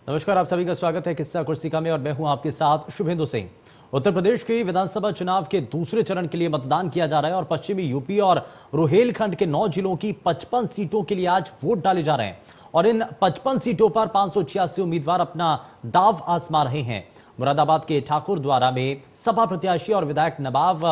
नमस्कार, आप सभी का स्वागत है किस्सा कुर्सिका में और मैं हूं आपके साथ शुभेंदु सिंह। उत्तर प्रदेश के विधानसभा चुनाव के दूसरे चरण के लिए मतदान किया जा रहा है और पश्चिमी यूपी और रुहेलखंड के 9 जिलों की 55 सीटों के लिए आज वोट डाले जा रहे हैं और इन 55 सीटों पर 586 उम्मीदवार अपना दाव आजमा रहे हैं। मुरादाबाद के ठाकुर द्वारा में सपा प्रत्याशी और विधायक नवाब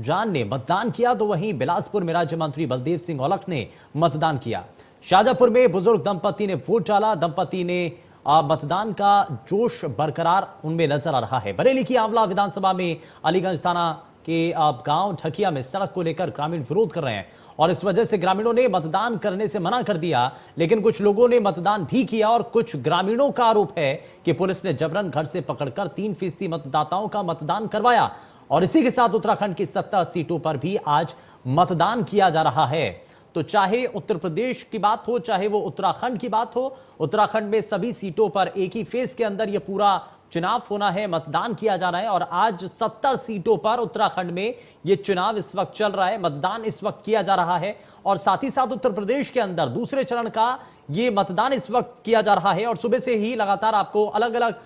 जान ने मतदान किया, तो वहीं बिलासपुर में राज्य मंत्री बलदेव सिंह औलख ने मतदान किया। शाहजहांपुर में बुजुर्ग दंपति ने वोट डाला। दंपति ने मतदान का जोश बरकरार उनमें नजर आ रहा है। बरेली की आंवला विधानसभा में अलीगंज थाना के गांव ढकिया में सड़क को लेकर ग्रामीण विरोध कर रहे हैं और इस वजह से ग्रामीणों ने मतदान करने से मना कर दिया, लेकिन कुछ लोगों ने मतदान भी किया और कुछ ग्रामीणों का आरोप है कि पुलिस ने जबरन घर से पकड़कर 3% मतदाताओं का मतदान करवाया। और इसी के साथ उत्तराखंड की 70 सीटों पर भी आज मतदान किया जा रहा है। तो चाहे उत्तर प्रदेश की बात हो, चाहे वो उत्तराखंड की बात हो, उत्तराखंड में सभी सीटों पर एक ही फेज के अंदर यह पूरा चुनाव होना है, मतदान किया जा रहा है। और आज 70 सीटों पर उत्तराखंड में यह चुनाव इस वक्त चल रहा है, मतदान इस वक्त किया जा रहा है। और साथ ही साथ उत्तर प्रदेश के अंदर दूसरे चरण का यह मतदान इस वक्त किया जा रहा है और सुबह से ही लगातार आपको अलग अलग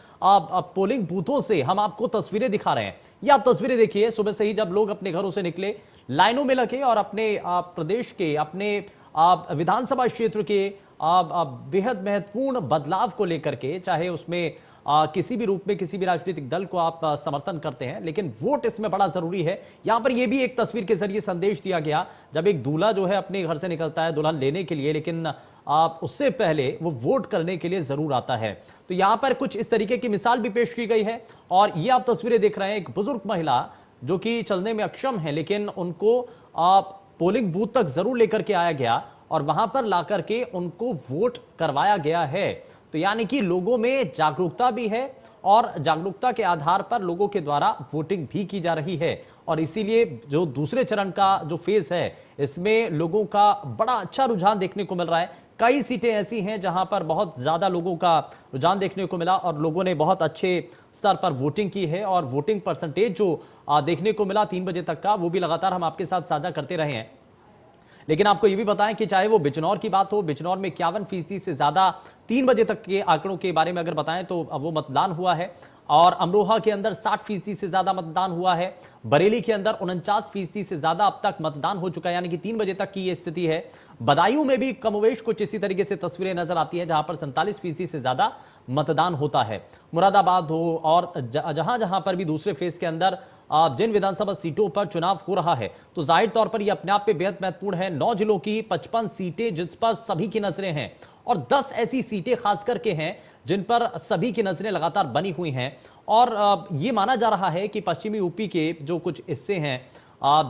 पोलिंग बूथों से हम आपको तस्वीरें दिखा रहे हैं। ये आप तस्वीरें देखिए, सुबह से ही जब लोग अपने घरों से निकले, लाइनों में लगे और अपने प्रदेश के, अपने विधानसभा क्षेत्र के बेहद महत्वपूर्ण बदलाव को लेकर के, चाहे उसमें किसी भी रूप में किसी भी राजनीतिक दल को आप समर्थन करते हैं, लेकिन वोट इसमें बड़ा जरूरी है। यहां पर यह भी एक तस्वीर के जरिए संदेश दिया गया, जब एक दूल्हा जो है अपने घर से निकलता है दुल्हन लेने के लिए, लेकिन उससे पहले वो वोट करने के लिए जरूर आता है। तो यहां पर कुछ इस तरीके की मिसाल भी पेश की गई है। और ये आप तस्वीरें देख रहे हैं, एक बुजुर्ग महिला जो कि चलने में अक्षम है, लेकिन उनको पोलिंग बूथ तक जरूर लेकर के आया गया और वहां पर लाकर के उनको वोट करवाया गया है। तो यानी कि लोगों में जागरूकता भी है और जागरूकता के आधार पर लोगों के द्वारा वोटिंग भी की जा रही है। और इसीलिए जो दूसरे चरण का जो फेज है, इसमें लोगों का बड़ा अच्छा रुझान देखने को मिल रहा है। कई सीटें ऐसी हैं जहां पर बहुत ज्यादा लोगों का रुझान देखने को मिला और लोगों ने बहुत अच्छे स्तर पर वोटिंग की है। और वोटिंग परसेंटेज जो देखने को मिला 3 बजे तक का, वो भी लगातार हम आपके साथ साझा करते रहे हैं। लेकिन आपको यह भी बताएं कि चाहे वो बिजनौर की बात हो, बिजनौर में 51% से ज्यादा 3 बजे तक के आंकड़ों के बारे में अगर बताएं तो वो मतदान हुआ है। और अमरोहा के अंदर 60% से ज्यादा मतदान हुआ है। बरेली के अंदर 49% से ज्यादा अब तक मतदान हो चुका है, यानी कि 3 बजे तक की यह स्थिति है। बदायूं में भी कमोवेश कुछ इसी तरीके से तस्वीरें नजर आती हैं, जहां पर 47% से ज्यादा मतदान होता है। मुरादाबाद हो और जहां जहां पर भी दूसरे फेज के अंदर जिन विधानसभा सीटों पर चुनाव हो रहा है, तो जाहिर तौर पर यह अपने आप में बेहद महत्वपूर्ण है। 9 जिलों की 55 सीटें जिस पर सभी की नजरें हैं और 10 ऐसी सीटें खास करके हैं जिन पर सभी की नजरें लगातार बनी हुई हैं। और यह माना जा रहा है कि पश्चिमी यूपी के जो कुछ हिस्से हैं,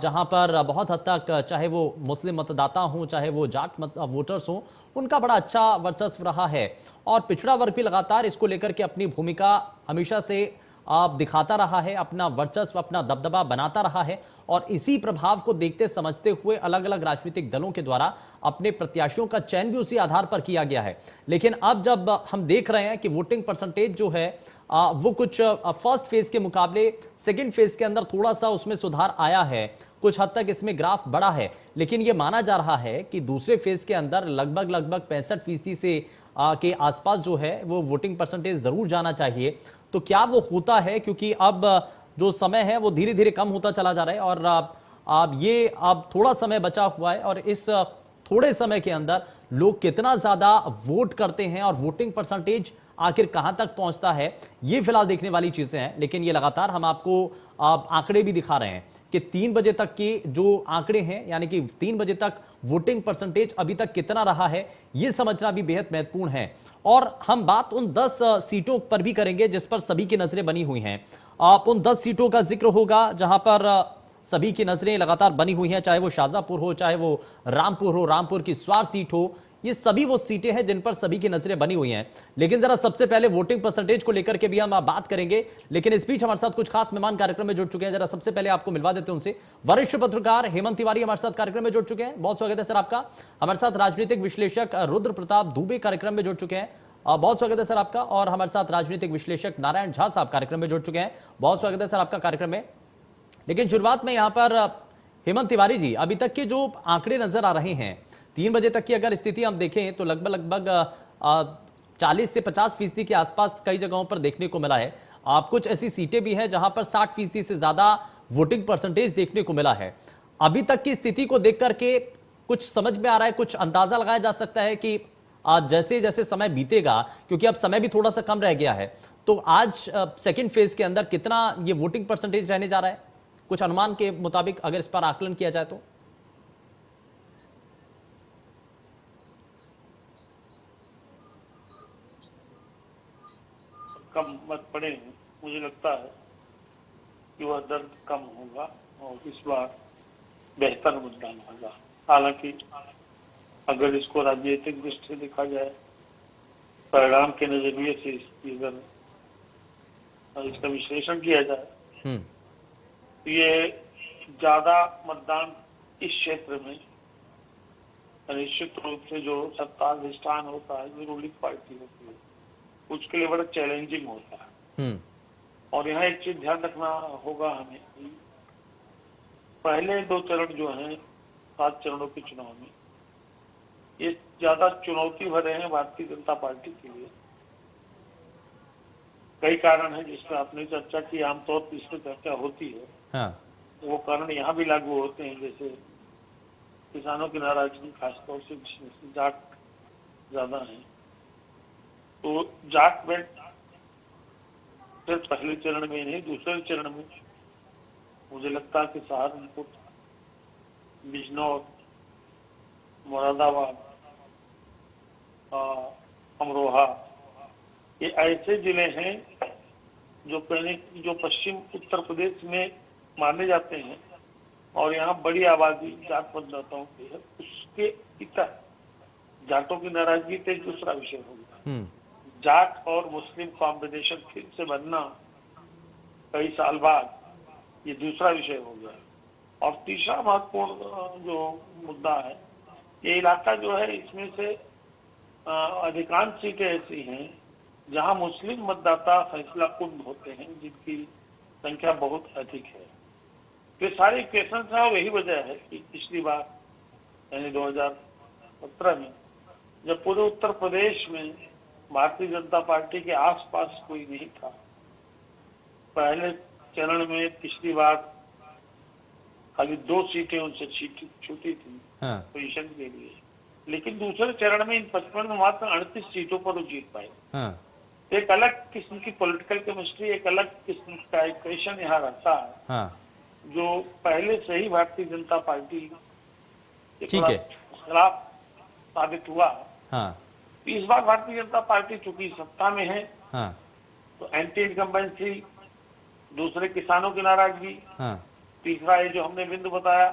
जहां पर बहुत हद तक चाहे वो मुस्लिम मतदाता हों, चाहे वो जाट वोटर्स हों, उनका बड़ा अच्छा वर्चस्व रहा है। और पिछड़ा वर्ग भी लगातार इसको लेकर के अपनी भूमिका हमेशा से दिखाता रहा है, अपना वर्चस्व, अपना दबदबा बनाता रहा है। और इसी प्रभाव को देखते समझते हुए अलग अलग राजनीतिक दलों के द्वारा अपने प्रत्याशियों का चयन भी उसी आधार पर किया गया है। लेकिन अब जब हम देख रहे हैं कि वोटिंग परसेंटेज जो है वो कुछ फर्स्ट फेज के मुकाबले सेकेंड फेज के अंदर थोड़ा सा उसमें सुधार आया है, कुछ हद तक इसमें ग्राफ बढ़ा है। लेकिन यह माना जा रहा है कि दूसरे फेज के अंदर लगभग 65% से के आसपास जो है वो वोटिंग परसेंटेज जरूर जाना चाहिए। तो क्या वो होता है, क्योंकि अब जो समय है वो धीरे धीरे कम होता चला जा रहा है और अब थोड़ा समय बचा हुआ है और इस थोड़े समय के अंदर लोग कितना ज्यादा वोट करते हैं और वोटिंग परसेंटेज आखिर कहां तक पहुंचता है, ये फिलहाल देखने वाली चीजें हैं। लेकिन ये लगातार हम आपको आंकड़े भी दिखा रहे हैं कि 3 बजे तक के जो आंकड़े हैं, यानी कि 3 बजे तक वोटिंग परसेंटेज अभी तक कितना रहा है, यह समझना भी बेहद महत्वपूर्ण है। और हम बात उन 10 सीटों पर भी करेंगे जिस पर सभी की नजरें बनी हुई हैं। आप उन 10 सीटों का जिक्र होगा जहां पर सभी की नजरें लगातार बनी हुई हैं, चाहे वो शाहजहांपुर हो, चाहे वो रामपुर हो, रामपुर की स्वार सीट हो, ये सभी वो सीटें हैं जिन पर सभी की नजरें बनी हुई हैं। लेकिन जरा सबसे पहले वोटिंग परसेंटेज को लेकर के भी हम बात करेंगे, लेकिन इस बीच हमारे साथ कुछ खास मेहमान कार्यक्रम में जुड़ चुके हैं। जरा सबसे पहले आपको मिलवा देते हैं उनसे। वरिष्ठ पत्रकार हेमंत तिवारी हमारे साथ कार्यक्रम में जुड़ चुके हैं, बहुत स्वागत है सर आपका। हमारे साथ राजनीतिक विश्लेषक रुद्र प्रताप दुबे कार्यक्रम में जुड़ चुके हैं, बहुत स्वागत है सर आपका। और हमारे साथ राजनीतिक विश्लेषक नारायण झा साहब कार्यक्रम में जुड़ चुके हैं, बहुत स्वागत है सर आपका कार्यक्रम में। लेकिन शुरुआत में यहां पर हेमंत तिवारी जी, अभी तक के जो आंकड़े नजर आ रहे हैं, 3 बजे तक की अगर स्थिति हम देखें तो लगभग 40 से 50% के आसपास कई जगहों पर देखने को मिला है। आप कुछ ऐसी सीटें भी हैं जहां पर 60% से ज्यादा वोटिंग परसेंटेज देखने को मिला है। अभी तक की स्थिति को देख करके कुछ समझ में आ रहा है, कुछ अंदाजा लगाया जा सकता है कि आज जैसे जैसे समय बीतेगा, क्योंकि अब समय भी थोड़ा सा कम रह गया है, तो आज सेकंड फेज के अंदर कितना ये वोटिंग परसेंटेज रहने जा रहा है, कुछ अनुमान के मुताबिक अगर इस पर आकलन किया जाए तो? कम मत पड़े हैं, मुझे लगता है कि वह दर कम होगा और इस बार बेहतर मतदान होगा। हालांकि अगर इसको राजनीतिक दृष्टि से देखा जाए, परिणाम के नजरिए से अगर इसका विश्लेषण किया जाए तो ये ज्यादा मतदान इस क्षेत्र में निश्चित रूप से जो सत्ता अधिष्ठान होता है, जो रूलिंग पार्टी होती है, उसके लिए बड़ा चैलेंजिंग होता है। और यहाँ एक चीज ध्यान रखना होगा हमें, पहले 2 चरण जो हैं 7 चरणों के चुनाव में, ये ज्यादा चुनौती भरे हैं भारतीय जनता पार्टी के लिए। कई कारण हैं जिसमें आपने चर्चा की, आमतौर पर इस पर चर्चा होती है। हाँ। तो वो कारण यहाँ भी लागू होते हैं, जैसे किसानों की नाराजगी, खासतौर से जाट ज्यादा है, तो जाट में सिर्फ पहले चरण में नहीं, दूसरे चरण में मुझे लगता है कि सहारनपुर, बिजनौर, मुरादाबाद, अमरोहा, ये ऐसे जिले हैं जो पश्चिम उत्तर प्रदेश में माने जाते हैं और यहाँ बड़ी आबादी जाट मतदाताओं की है। उसके इतर जाटों की नाराजगी तो एक दूसरा विषय होगा। जाट और मुस्लिम कॉम्बिनेशन फिर से बनना कई साल बाद, ये दूसरा विषय हो गया। और तीसरा महत्वपूर्ण जो मुद्दा है, ये इलाका जो है, इसमें से अधिकांश सीटें ऐसी हैं जहां मुस्लिम मतदाता फैसला कुन होते हैं, जिनकी संख्या बहुत अधिक है। ये सारे इक्वेशन है और यही वजह है कि पिछली बार यानी 2017 में जब पूरे उत्तर प्रदेश में भारतीय जनता पार्टी के आसपास कोई नहीं था, पहले चरण में पिछली बार खाली 2 सीटें उनसे छूटी थी पोजीशन के लिए, लेकिन दूसरे चरण में इन 55 में मात्र 38 सीटों पर वो जीत पाए। एक अलग किस्म की पॉलिटिकल केमिस्ट्री, एक अलग किस्म का इक्वेशन यहाँ रहता है, जो पहले से ही भारतीय जनता पार्टी के खिलाफ साबित हुआ। इस बार भारतीय जनता पार्टी चूंकि सत्ता में है, तो एंटी इनकम्बेंसी, दूसरे किसानों की नाराजगी, तीसरा ये जो हमने बिंदु बताया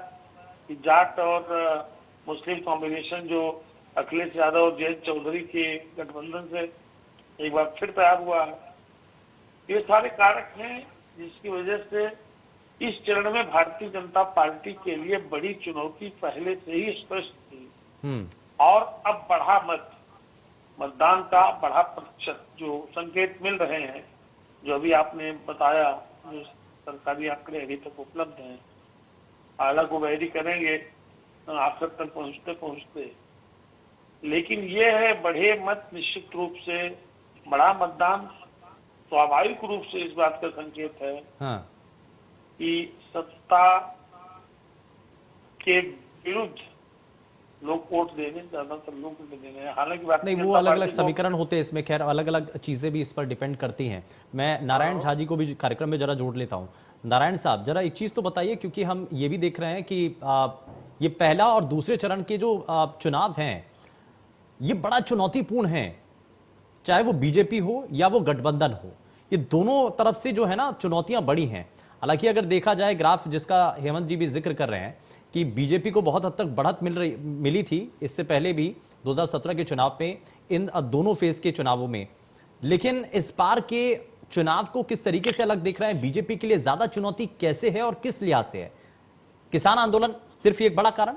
कि जाट और मुस्लिम कॉम्बिनेशन जो अखिलेश यादव और जयंत चौधरी के गठबंधन से एक बार फिर तैयार हुआ है, ये सारे कारक हैं जिसकी वजह से इस चरण में भारतीय जनता पार्टी के लिए बड़ी चुनौती पहले से ही स्पष्ट थी। और अब बढ़ा मतदान का बढ़ा प्रतिशत जो संकेत मिल रहे हैं, जो अभी आपने बताया, जो सरकारी आंकड़े अभी तक उपलब्ध हैं, हालांकि वो वेरी करेंगे आखिर तक पहुंचते, लेकिन ये है बढ़े मत निश्चित रूप से, बड़ा मतदान स्वाभाविक रूप से इस बात का संकेत है कि सत्ता के विरुद्ध लोग वोट देने, ज्यादातर लोग देने। हालांकि बात नहीं, वो अलग अलग समीकरण होते हैं इसमें, खैर अलग अलग चीजें भी इस पर डिपेंड करती हैं। मैं नारायण झा जी को भी कार्यक्रम में जरा जोड़ लेता हूं। नारायण साहब, जरा एक चीज तो बताइए, क्योंकि हम ये भी देख रहे हैं कि ये पहला और दूसरे चरण के जो चुनाव हैं, ये बड़ा चुनौतीपूर्ण है, चाहे वो बीजेपी हो या वो गठबंधन हो, ये दोनों तरफ से जो है ना चुनौतियां बड़ी हैं। हालांकि अगर देखा जाए ग्राफ जिसका हेमंत जी भी जिक्र कर रहे हैं कि बीजेपी को बहुत हद तक बढ़त मिली थी इससे पहले भी 2017 के चुनाव में, इन दोनों फेज के चुनावों में, लेकिन इस बार के चुनाव को किस तरीके से अलग देख रहे हैं? बीजेपी के लिए ज्यादा चुनौती कैसे है और किस लिहाज से है? किसान आंदोलन सिर्फ एक बड़ा कारण?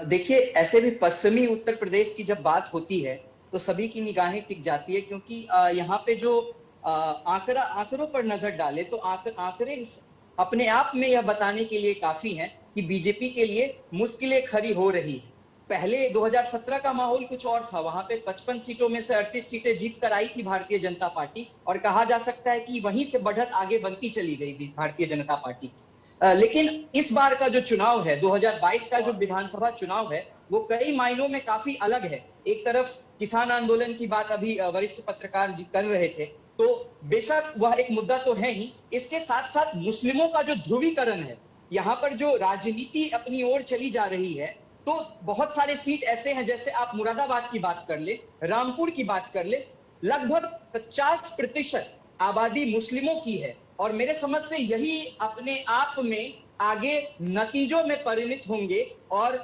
देखिए, ऐसे भी पश्चिमी उत्तर प्रदेश की जब बात होती है तो सभी की निगाहें टिक जाती है, क्योंकि यहाँ पे जो आंकड़ों पर नजर डाले तो आंकड़े अपने आप में यह बताने के लिए काफी हैं कि बीजेपी के लिए मुश्किलें खड़ी हो रही है। पहले 2017 का माहौल कुछ और था। वहां पे 55 सीटों में से 38 सीटें जीत कर आई थी भारतीय जनता पार्टी, और कहा जा सकता है कि वहीं से बढ़त आगे बनती चली गई थी भारतीय जनता पार्टी की। लेकिन इस बार का जो चुनाव है, 2022 का जो विधानसभा चुनाव है, वो कई मायनों में काफी अलग है। एक तरफ किसान आंदोलन की बात अभी वरिष्ठ पत्रकार जी कर रहे थे, तो बेशक वह एक मुद्दा तो है ही, इसके साथ साथ मुस्लिमों का जो ध्रुवीकरण है, यहाँ पर जो राजनीति अपनी ओर चली जा रही है, तो बहुत सारे सीट ऐसे हैं, जैसे आप मुरादाबाद की बात कर ले, रामपुर की बात कर ले, लगभग 50% आबादी मुस्लिमों की है। और मेरे समझ से यही अपने आप में आगे नतीजों में परिणत होंगे, और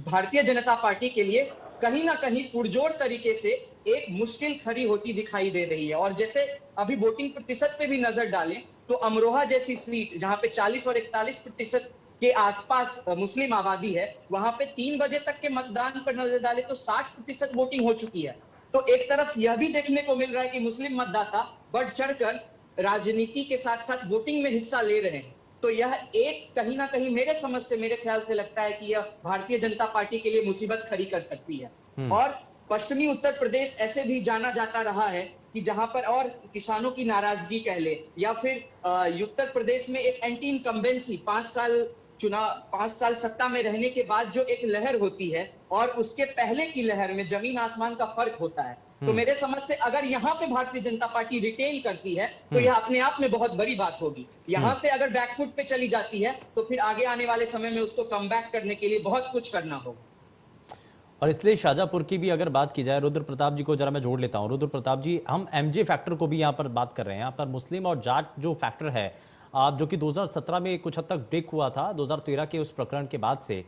भारतीय जनता पार्टी के लिए कहीं ना कहीं पुरजोर तरीके से एक मुश्किल खड़ी होती दिखाई दे रही है। और जैसे अभी वोटिंग प्रतिशत पे भी नजर डालें, तो अमरोहा जैसी सीट जहां पे 40 और 41% के आसपास मुस्लिम आबादी है, वहां पे 3 बजे तक के मतदान पर नजर डाले तो 60% वोटिंग हो चुकी है। तो एक तरफ यह भी देखने को मिल रहा है कि मुस्लिम मतदाता बढ़ चढ़कर राजनीति के साथ साथ वोटिंग में हिस्सा ले रहे हैं। तो यह एक कहीं ना कहीं मेरे समझ से, मेरे ख्याल से लगता है कि यह भारतीय जनता पार्टी के लिए मुसीबत खड़ी कर सकती है। और पश्चिमी उत्तर प्रदेश ऐसे भी जाना जाता रहा है कि जहां पर और किसानों की नाराजगी कह ले, या फिर उत्तर प्रदेश में एक एंटी इनकम्बेंसी, 5 साल सत्ता में रहने के बाद जो एक लहर होती है और उसके पहले की लहर में जमीन आसमान का फर्क होता है। तो मेरे समझ से अगर यहाँ पे भारतीय जनता पार्टी रिटेन करती है, तो यह अपने आप में बहुत बड़ी बात होगी। यहाँ से अगर बैकफुट पे चली जाती है, तो फिर आगे आने वाले समय में उसको कम बैक करने के लिए बहुत कुछ करना होगा। और इसलिए शाहजहांपुर की भी अगर बात की जाए, रुद्र प्रताप जी को जरा मैं जोड़ लेता हूं। रुद्र प्रताप जी, हम एमजे फैक्टर को भी यहाँ पर बात कर रहे हैं। यहाँ पर मुस्लिम और जाट जो फैक्टर है, जो कि 2017 में कुछ हद तक ब्रेक हुआ था 2013 के उस प्रकरण के बाद से,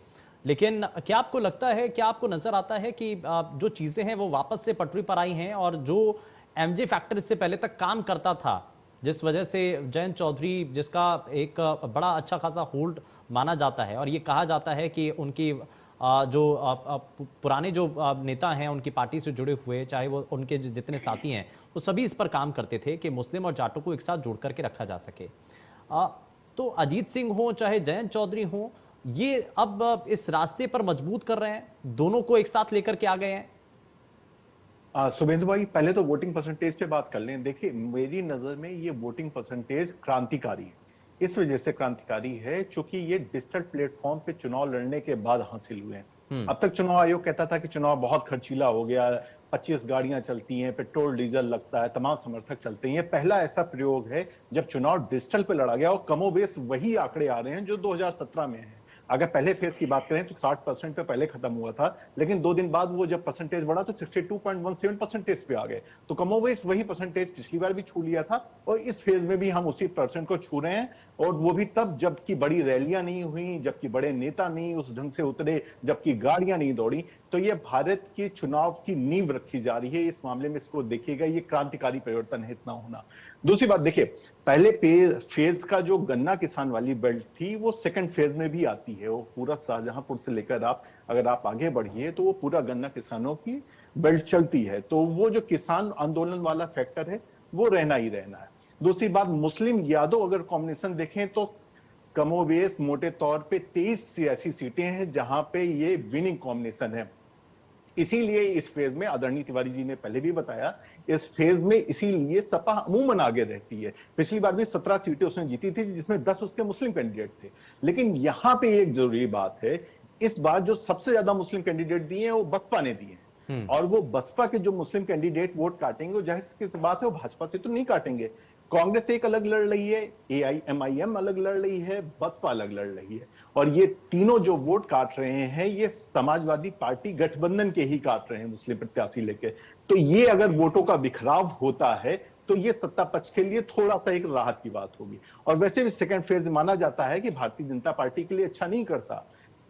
लेकिन क्या आपको लगता है, क्या आपको नजर आता है कि जो चीजें हैं वो वापस से पटरी पर आई हैं, और जो एमजे फैक्टर इससे पहले तक काम करता था, जिस वजह से जयंत चौधरी, जिसका एक बड़ा अच्छा खासा होल्ड माना जाता है, और ये कहा जाता है कि उनकी जो पुराने जो नेता हैं उनकी पार्टी से जुड़े हुए, चाहे वो उनके जितने साथी हैं, वो सभी इस पर काम करते थे कि मुस्लिम और जाटों को एक साथ जोड़ करके रखा जा सके। तो अजीत सिंह हो चाहे जयंत चौधरी हो, ये अब इस रास्ते पर मजबूत कर रहे हैं, दोनों को एक साथ लेकर के आ गए हैं। शुभेंदु भाई, पहले तो वोटिंग परसेंटेज पे बात कर लें। देखिए, मेरी नजर में ये वोटिंग परसेंटेज क्रांतिकारी है। इस वजह से क्रांतिकारी है क्योंकि ये डिजिटल प्लेटफॉर्म पे चुनाव लड़ने के बाद हासिल हुए हैं। अब तक चुनाव आयोग कहता था कि चुनाव बहुत खर्चीला हो गया, 25 गाड़ियां चलती हैं, पेट्रोल डीजल लगता है, तमाम समर्थक चलते हैं। ये पहला ऐसा प्रयोग है जब चुनाव डिजिटल पे लड़ा गया, और कमोबेश वही आंकड़े आ रहे हैं जो 2017 में है। अगर पहले फेज की बात करें तो 60% पे पहले खत्म हुआ था, लेकिन 2 दिन बाद वो जब परसेंटेज बढ़ा तो 62.17% पे आ गए। तो कमोबेश वही परसेंटेज पिछली बार भी छू लिया था, और इस फेज में भी हम उसी परसेंट को छू रहे हैं। और वो भी तब जबकि बड़ी रैलियां नहीं हुई, जबकि बड़े नेता नहीं उस ढंग से उतरे, जबकि गाड़ियां नहीं दौड़ी। तो ये भारत के चुनाव की नींव रखी जा रही है। इस मामले में इसको देखिएगा, ये क्रांतिकारी परिवर्तन है इतना होना। दूसरी बात देखिए, पहले फेज का जो गन्ना किसान वाली बेल्ट थी, वो सेकंड फेज में भी आती है। वो पूरा शाहजहांपुर से लेकर अगर आप आगे बढ़िए तो वो पूरा गन्ना किसानों की बेल्ट चलती है। तो वो जो किसान आंदोलन वाला फैक्टर है वो रहना ही रहना है। दूसरी बात, मुस्लिम यादव अगर कॉम्बिनेशन देखें तो कमोबेश मोटे तौर पे 23 ऐसी सीटें हैं जहां पे ये विनिंग कॉम्बिनेशन है। इसीलिए इस फेज में आदरणीय तिवारी जी ने पहले भी बताया, इस फेज में इसीलिए सपा अमूमन आगे रहती है। पिछली बार भी 17 सीटें उसने जीती थी, जिसमें 10 उसके मुस्लिम कैंडिडेट थे। लेकिन यहां पे एक जरूरी बात है, इस बार जो सबसे ज्यादा मुस्लिम कैंडिडेट दिए हैं वो बसपा ने दिए हैं। और वो बसपा के जो मुस्लिम कैंडिडेट वोट काटेंगे, वो जाहिर सी बात है वो भाजपा से तो नहीं काटेंगे। कांग्रेस एक अलग लड़ रही है, AIMIM अलग लड़ रही है, बसपा अलग लड़ रही है। और ये तीनों जो वोट काट रहे हैं, ये समाजवादी पार्टी गठबंधन के ही काट रहे हैं मुस्लिम प्रत्याशी लेके। तो ये अगर वोटों का बिखराव होता है तो ये सत्ता पक्ष के लिए थोड़ा सा एक राहत की बात होगी। और वैसे भी सेकंड फेज माना जाता है कि भारतीय जनता पार्टी के लिए अच्छा नहीं करता।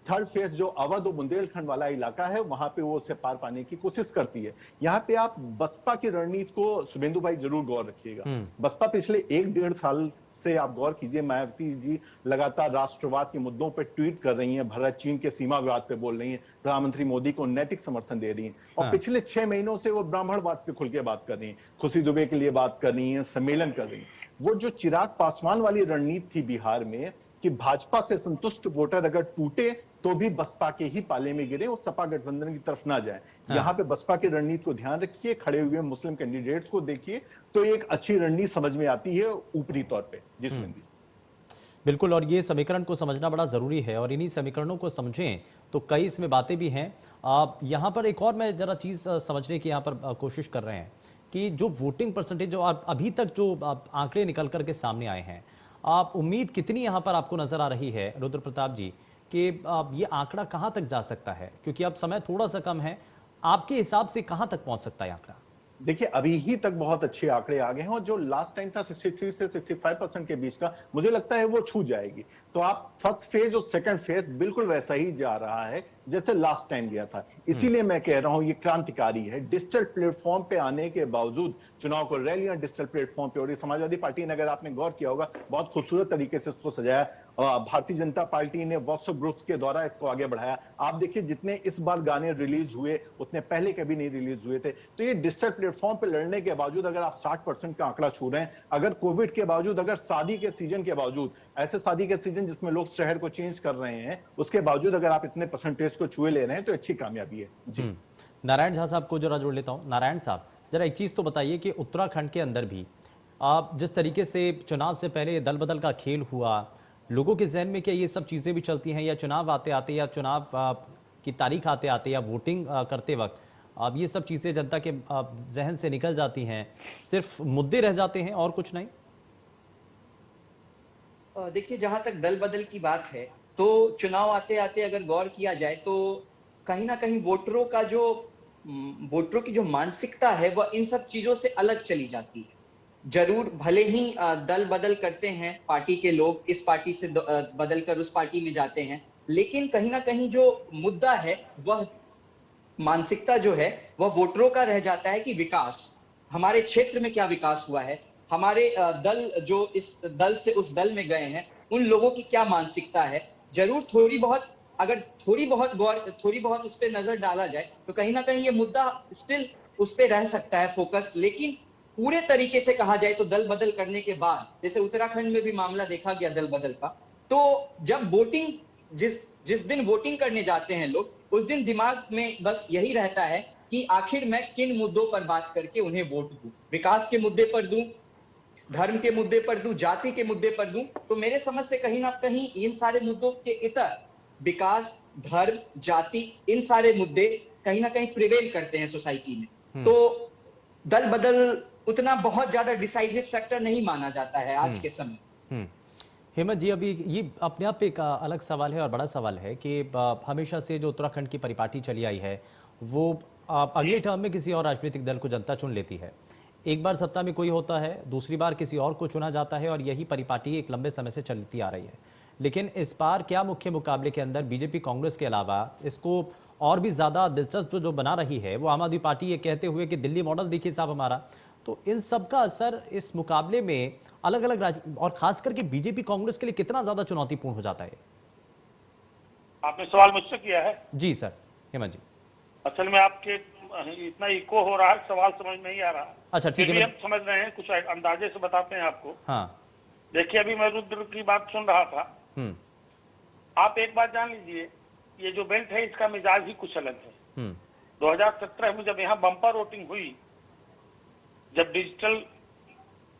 थर्ड फेज जो अवध और बुंदेलखंड वाला इलाका है, वहां पे वो उसे पार पाने की कोशिश करती है। यहाँ पे आप बसपा की रणनीति को शुभेंदु भाई जरूर गौर रखिएगा। बसपा पिछले 1-1.5 साल से आप गौर कीजिए, मायावती जी लगातार राष्ट्रवाद के मुद्दों पे ट्वीट कर रही हैं, भारत चीन के सीमा विवाद पे बोल रही हैं, प्रधानमंत्री मोदी को नैतिक समर्थन दे रही हैं। और पिछले 6 महीनों से वो ब्राह्मणवाद पे खुल के बात कर रही हैं, खुशी दुबे के लिए बात कर रही हैं, सम्मेलन कर रही हैं। वो जो चिराग पासवान वाली रणनीति थी बिहार में, कि भाजपा से संतुष्ट वोटर अगर टूटे तो भी बसपा के ही पाले में गिरे, वो सपा गठबंधन की तरफ ना जाए। हाँ। यहाँ पे बसपा की रणनीति को ध्यान रखिए, खड़े हुए मुस्लिम कैंडिडेट्स को देखिए, तो एक अच्छी रणनीति समझ में आती है ऊपरी तौर पे। जी सुनिंदर। बिल्कुल, और ये समीकरण को समझना बड़ा ज़रूरी है, और इन्हीं समीकरणों को समझें तो कई इसमें बातें भी हैं। यहाँ पर एक और मैं ज़रा चीज़ समझने की यहाँ पर कोशिश कर रहे हैं कि जो वोटिंग परसेंटेज जो अभी तक जो आंकड़े निकल करके सामने आए हैं, आप उम्मीद कितनी यहाँ पर आपको नज़र आ रही है रुद्र प्रताप जी कि ये आंकड़ा कहाँ तक जा सकता है, क्योंकि अब समय थोड़ा सा कम है, आपके हिसाब से कहाँ तक पहुँच सकता है आंकड़ा? देखिए अभी ही तक बहुत अच्छे आंकड़े आ गए हैं, और जो लास्ट टाइम था 63 से 65% के बीच का, मुझे लगता है वो छू जाएगी। तो आप फर्स्ट फेज और सेकंड फेज बिल्कुल वैसा ही जा रहा है जैसे लास्ट टाइम गया था। इसीलिए मैं कह रहा हूं ये क्रांतिकारी है। डिजिटल प्लेटफॉर्म पे आने के बावजूद चुनाव को रैलियां डिजिटल प्लेटफॉर्म पे, और ये समाजवादी पार्टी ने, अगर आपने गौर किया होगा, बहुत खूबसूरत तरीके से इसको सजाया। भारतीय जनता पार्टी ने व्हाट्सएप ग्रुप्स के द्वारा इसको आगे बढ़ाया। आप देखिए जितने इस बार गाने रिलीज हुए उतने पहले कभी नहीं रिलीज हुए थे। तो ये डिजिटल प्लेटफॉर्म पे लड़ने के बावजूद अगर आप 60% का आंकड़ा छू रहे हैं, अगर कोविड के बावजूद, अगर शादी के सीजन के बावजूद, ऐसे शादी के सीजन जिसमें लोग शहर को चेंज कर रहे हैं, उसके बावजूद अगर आप इतने परसेंटेज को छुए ले रहे हैं तो अच्छी कामयाबी है। जी नारायण झा साहब को जरा जोड़ लेता हूं। नारायण साहब, जरा एक चीज़ तो बताइए कि उत्तराखंड के अंदर भी आप जिस तरीके से चुनाव से पहले दल बदल का खेल हुआ, लोगों के जहन में क्या ये सब चीज़ें भी चलती हैं, या चुनाव आते आते, या चुनाव की तारीख आते आते, या वोटिंग करते वक्त अब ये सब चीज़ें जनता के जहन से निकल जाती हैं, सिर्फ मुद्दे रह जाते हैं और कुछ नहीं? देखिए, जहां तक दल बदल की बात है, तो चुनाव आते आते अगर गौर किया जाए तो कहीं ना कहीं वोटरों की जो मानसिकता है वह इन सब चीजों से अलग चली जाती है। जरूर भले ही दल बदल करते हैं पार्टी के लोग, इस पार्टी से बदल कर उस पार्टी में जाते हैं, लेकिन कहीं ना कहीं जो मुद्दा है, वह मानसिकता जो है, वह वोटरों का रह जाता है कि विकास, हमारे क्षेत्र में क्या विकास हुआ है, हमारे दल जो इस दल से उस दल में गए हैं, उन लोगों की क्या मानसिकता है। जरूर थोड़ी बहुत उस पर नजर डाला जाए तो कहीं ना कहीं ये मुद्दा स्टिल उस पर रह सकता है फोकस। लेकिन पूरे तरीके से कहा जाए तो दल बदल करने के बाद, जैसे उत्तराखंड में भी मामला देखा गया दल बदल का, तो जब वोटिंग जिस दिन वोटिंग करने जाते हैं लोग, उस दिन दिमाग में बस यही रहता है कि आखिर मैं किन मुद्दों पर बात करके उन्हें वोट दूं, विकास के मुद्दे पर दूं, धर्म के मुद्दे पर दूं, जाति के मुद्दे पर दूं। तो मेरे समझ से कहीं ना कहीं इन सारे मुद्दों के इतर विकास, धर्म, जाति, इन सारे मुद्दे कहीं ना कहीं प्रिवेल करते हैं सोसाइटी में। तो दल बदल उतना बहुत ज्यादा डिसाइसिव फैक्टर नहीं माना जाता है आज के समय। हेमंत जी, अभी ये अपने आप एक अलग सवाल है और बड़ा सवाल है कि हमेशा से जो उत्तराखंड की परिपाटी चली आई है, वो अगले टर्म में किसी और राजनीतिक दल को जनता चुन लेती है। एक बार सत्ता में कोई होता है, दूसरी बार किसी और को चुना जाता है, और यही परिपाटी एक लंबे समय से चलती आ रही है। लेकिन इस बार क्या मुख्य मुकाबले के अंदर बीजेपी कांग्रेस के अलावा इसको और भी ज़्यादा दिलचस्प जो बना रही है, वो आम आदमी पार्टी ये कहते हुए कि दिल्ली मॉडल देखिए साहब हमारा। तो इन सब का असर इस मुकाबले में अलग अलग और खास करके बीजेपी कांग्रेस के लिए कितना ज्यादा चुनौतीपूर्ण हो जाता है? आपने सवाल मुझसे किया है? जी सर, हेमंत जी। असल में आपके इतना इको हो रहा है, सवाल समझ नहीं आ रहा। अच्छा ठीक है, हम समझ रहे हैं, कुछ अंदाजे से बताते हैं आपको। हाँ देखिए, अभी मैं रुद्र की बात सुन रहा था। आप एक बात जान लीजिए, ये जो बेल्ट है इसका मिजाज ही कुछ अलग है। 2017 में जब यहाँ बम्पर वोटिंग हुई, जब डिजिटल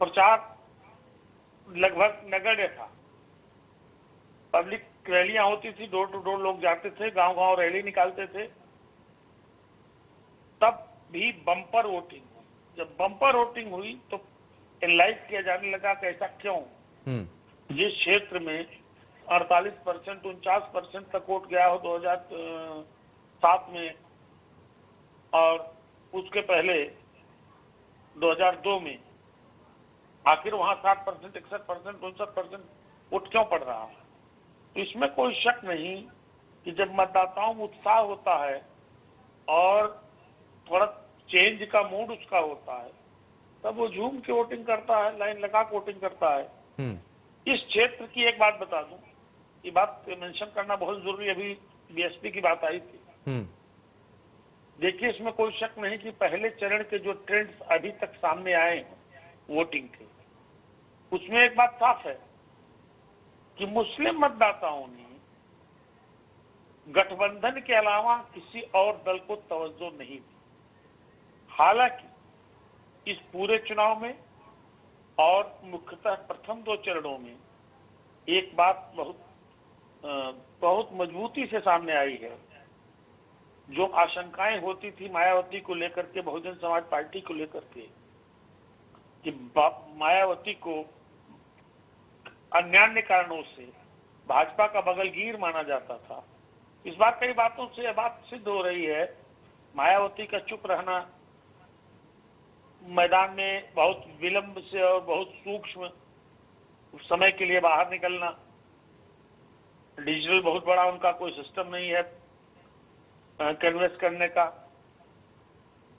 प्रचार लगभग नगण्य था, पब्लिक रैलियां होती थी, डोर टू डोर लोग जाते थे, गांव गांव रैली निकालते थे, तब भी बम्पर वोटिंग हुई। जब बम्पर वोटिंग हुई तो एनालाइज किया जाने लगा कि ऐसा क्यों। जिस क्षेत्र में 48%, 49% तक वोट गया हो 2007 में, और उसके पहले 2002 में, आखिर वहां 60%, 61%, 59% वोट क्यों पड़ रहा है? तो इसमें कोई शक नहीं कि जब मतदाताओं में उत्साह होता है और थोड़ा चेंज का मूड उसका होता है, तब वो झूम के वोटिंग करता है, लाइन लगा के वोटिंग करता है। इस क्षेत्र की एक बात बता दूं, ये बात मेंशन करना बहुत जरूरी, अभी बीएसपी की बात आई थी। देखिए, इसमें कोई शक नहीं कि पहले चरण के जो ट्रेंड्स अभी तक सामने आए हैं वोटिंग के, उसमें एक बात साफ है कि मुस्लिम मतदाताओं ने गठबंधन के अलावा किसी और दल को तवज्जो नहीं दी। हालांकि इस पूरे चुनाव में और मुख्यतः प्रथम 2 चरणों में एक बात बहुत मजबूती से सामने आई है। जो आशंकाएं होती थी मायावती को लेकर के, बहुजन समाज पार्टी को लेकर के, कि मायावती को अन्यान्य कारणों से भाजपा का बगलगीर माना जाता था, इस बार कई बातों से यह बात सिद्ध हो रही है। मायावती का चुप रहना, मैदान में बहुत विलंब से और बहुत सूक्ष्म समय के लिए बाहर निकलना, डिजिटल बहुत बड़ा उनका कोई सिस्टम नहीं है कन्वेंस करने का,